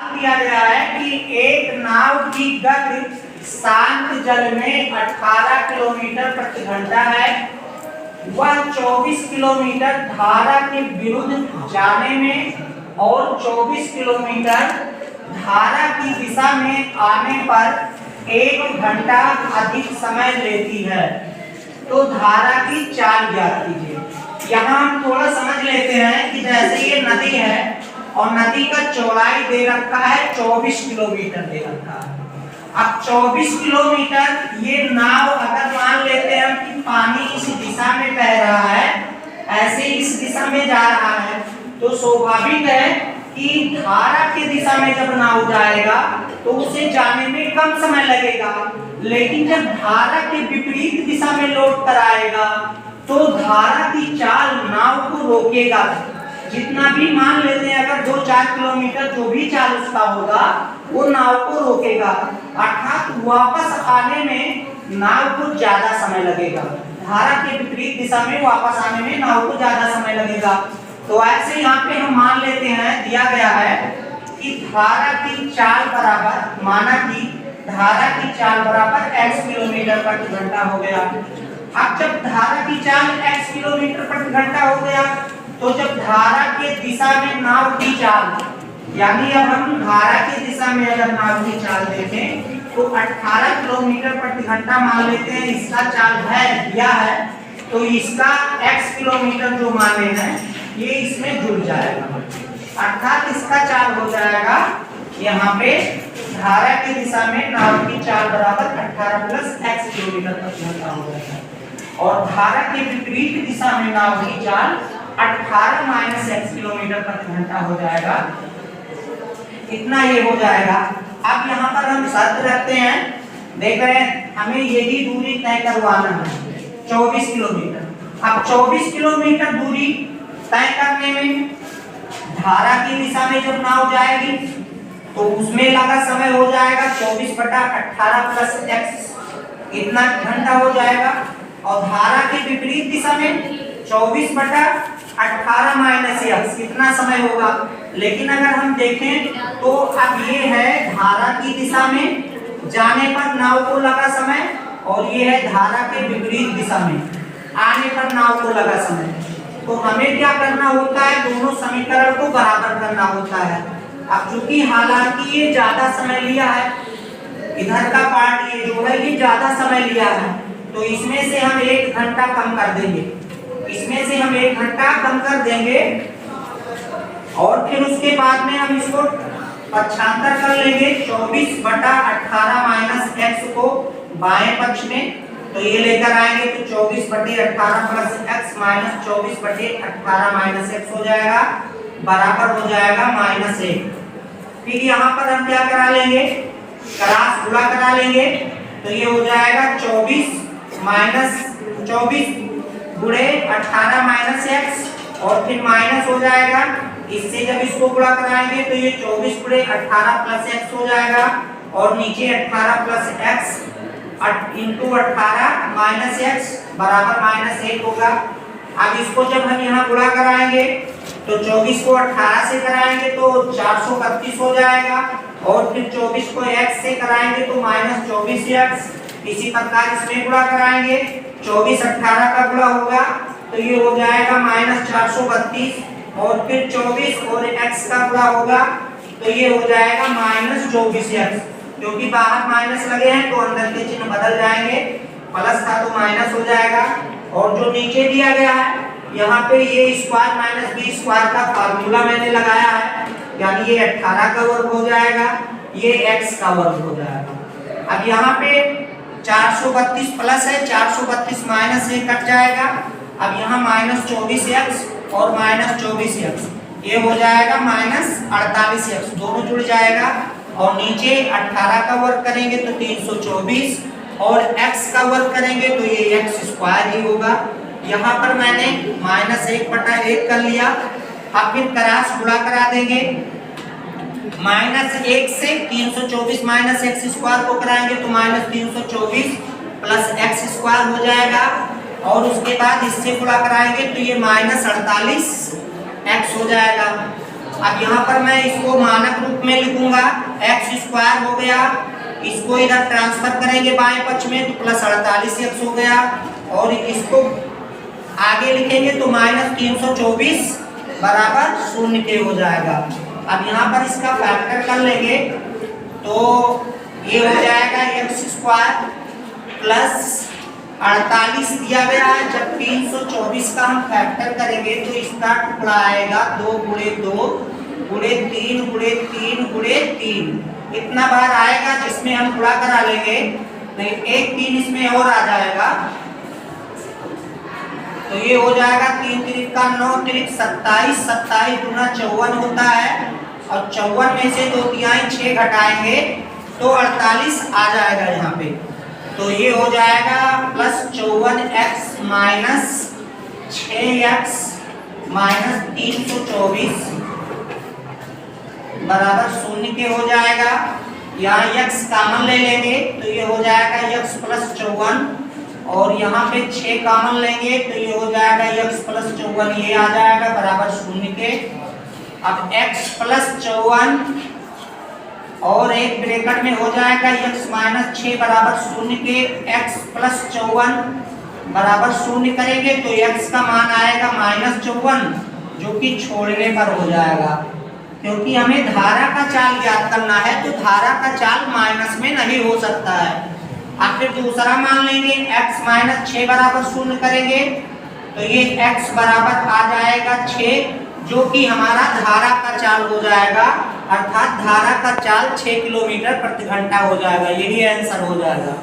दिया गया है कि एक नाव की गति शांत जल में 18 किलोमीटर प्रति घंटा है। वह 24 किलोमीटर धारा के विरुद्ध जाने में और 24 किलोमीटर धारा की दिशा में आने पर 1 घंटा अधिक समय लेती है। तो धारा की चाल ज्ञात कीजिए। यहाँ हम थोड़ा समझ लेते हैं कि जैसे ये नदी है और नदी का चौड़ाई दे रखा है 24 किलोमीटर दे रखा है। अब 24 किलोमीटर ये नाव अगर मान लेते हैं कि पानी इस दिशा में बह रहा है, ऐसे इस दिशा में जा रहा है, तो स्वाभाविक है कि धारा की दिशा में जब नाव जाएगा तो उसे जाने में कम समय लगेगा। लेकिन जब धारा के विपरीत दिशा में लौट कर आएगा तो धारा की चाल नाव को रोकेगा। जितना भी मान लेते हैं अगर 2-4 किलोमीटर जो भी चाल उसका होगा वो नाव को रोकेगा, अर्थात वापस आने में नाव को ज्यादा समय लगेगा। धारा के विपरीत दिशा में वापस आने में नाव को ज्यादा समय लगेगा। तो ऐसे यहाँ पे हम मान लेते हैं, दिया गया है कि धारा की चाल बराबर, माना कि धारा की चाल बराबर x किलोमीटर प्रति घंटा हो गया। अब जब धारा की चाल x किलोमीटर प्रति घंटा हो गया तो जब धारा के दिशा में नाव की चाल, यानी अब हम धारा की दिशा में अगर नाव की चाल देखें तो 18 किलोमीटर प्रति घंटा मान लेते हैं, इसका चाल है दिया है, तो इसका x किलोमीटर जो माने हैं ये इसमें जुड़ जाएगा। अर्थात इसका चाल हो जाएगा यहाँ पे धारा की दिशा में नाव की चाल बराबर 18 प्लस x किलोमीटर प्रति घंटा हो जाएगा। और धारा के विपरीत दिशा में नाव की चाल 18 माइनस x किलोमीटर प्रति घंटा हो जाएगा। इतना ये हो जाएगा। अब यहाँ पर हम शर्त रखते हैं, देख रहे हैं हमें यही दूरी तय करवाना है 24 किलोमीटर। अब 24 किलोमीटर दूरी तय करने में धारा की दिशा में जब नाव जाएगी तो उसमें लगा समय हो जाएगा 24/18 प्लस x, इतना घंटा हो जाएगा। और धारा के विपरीत दिशा में 24/18 माइनस x, कितना समय होगा। लेकिन अगर हम देखें तो अब ये है धारा की दिशा में जाने पर नाव को लगा समय, और ये है धारा के विपरीत दिशा में आने पर नाव को लगा समय। तो हमें क्या करना होता है, दोनों समीकरण को बराबर करना होता है। अब चूंकि हालांकि ये ज्यादा समय लिया है, इधर का पार्ट ये जो है ये ज्यादा समय लिया है, तो इसमें से हम 1 घंटा कम कर देंगे, इसमें से हम 1 घंटा कम कर देंगे। और फिर उसके बाद में हम इसको पक्षांतर कर लेंगे 24/18 माइनस x को बाएं पक्ष में, तो ये लेकर आएंगे तो 24/18 plus x minus 24/18 minus x हो जाएगा, बराबर हो जाएगा -1। फिर यहाँ पर हम क्या करा लेंगे, क्रॉस गुणा करा लेंगे, तो ये हो जाएगा 24 माइनस 24 गुणे 18 माइनस x, और फिर माइनस हो जाएगा। इससे जब इसको गुणा कराएंगे तो ये 24 गुणे 18 प्लस x हो जाएगा, और नीचे 18 plus x into 18 minus x बराबर -1 होगा। अब इसको जब हम यहाँ गुणा कराएंगे तो 24 को 18 से कराएंगे तो 432 हो जाएगा, और फिर 24 को x से कराएंगे तो -24x। इसी प्रकार इसमें गुणा कराएंगे, 24 18 का गुणा होगा तो ये हो जाएगा -432, और फिर 24 और x का गुणा होगा तो ये हो जाएगा -24x। क्योंकि बाहर माइनस लगे हैं तो अंदर के चिन्ह बदल जाएंगे, प्लस था तो माइनस हो जाएगा। और जो नीचे दिया गया है यहाँ पे ये स्क्वायर माइनस बी स्क्वायर का फार्मूला मैंने लगाया है, यानी ये 18 का वर्ग हो जाएगा, ये x का वर्ग हो जाएगा। अब यहाँ पे 432 प्लस है, 432 माइनस से कट जाएगा। अब यहाँ -24x और -24x, ये हो जाएगा -48x, दोनों जुड़ जाएगा। और नीचे 18 का वर्ग करेंगे तो 324, और x का वर्ग करेंगे तो ये x स्क्वायर ही होगा। यहाँ पर मैंने -1/1 कर लिया। अब फिर क्रॉस गुणा करा देंगे, -1 से 324 माइनस x स्क्वायर को कराएंगे तो -324 प्लस x स्क्वायर हो जाएगा, और उसके बाद इससे गुणा कराएंगे तो ये -48x हो जाएगा। अब यहाँ पर मैं इसको मानक रूप में लिखूंगा, एक्स स्क्वायर हो गया, इसको इधर ट्रांसफर करेंगे बाएं पक्ष में तो प्लस 48x हो गया, और इसको आगे लिखेंगे तो माइनस 324 बराबर 0 के हो जाएगा। अब यहाँ पर इसका फैक्टर कर लेंगे तो ये हो जाएगा एक्स स्क्वायर प्लस 48 दिया गया है। जब 324 का हम फैक्टर करेंगे तो इसका टुकड़ा आएगा 2 गुणे 2 गुणे 3 गुणे 3 गुणे 3, इतना बार आएगा जिसमें हम गुणा करा लेंगे, नहीं एक 3 इसमें और आ जाएगा तो ये हो जाएगा 3 त्रिक का 9 त्रिक 27, 27 गुना 54 होता है, और 54 में से 2 तिहाई 6 घटाएंगे तो 48 आ जाएगा यहाँ पे। तो ये हो जाएगा plus 54x minus 6x minus 324 बराबर 0 के हो जाएगा। यहाँ x कॉमन ले लेंगे तो ये हो जाएगा x प्लस 54, और यहाँ पे 6 कॉमन लेंगे तो ये हो जाएगा x प्लस 54, ये आ जाएगा बराबर 0 के। अब x प्लस 54 और एक ब्रैकेट में हो जाएगा x माइनस 6 बराबर 0 के, x प्लस 54 बराबर 0 करेंगे तो x का मान आएगा माइनस 54, जो कि छोड़ने पर हो जाएगा, क्योंकि हमें धारा का चाल ज्ञात करना है तो धारा का चाल माइनस में नहीं हो सकता है। अब फिर दूसरा मान लेंगे, x माइनस 6 बराबर 0 करेंगे तो ये x बराबर आ जाएगा 6, जो कि हमारा धारा का चाल हो जाएगा, अर्थात धारा का चाल 6 किलोमीटर प्रति घंटा हो जाएगा। यही आंसर हो जाएगा।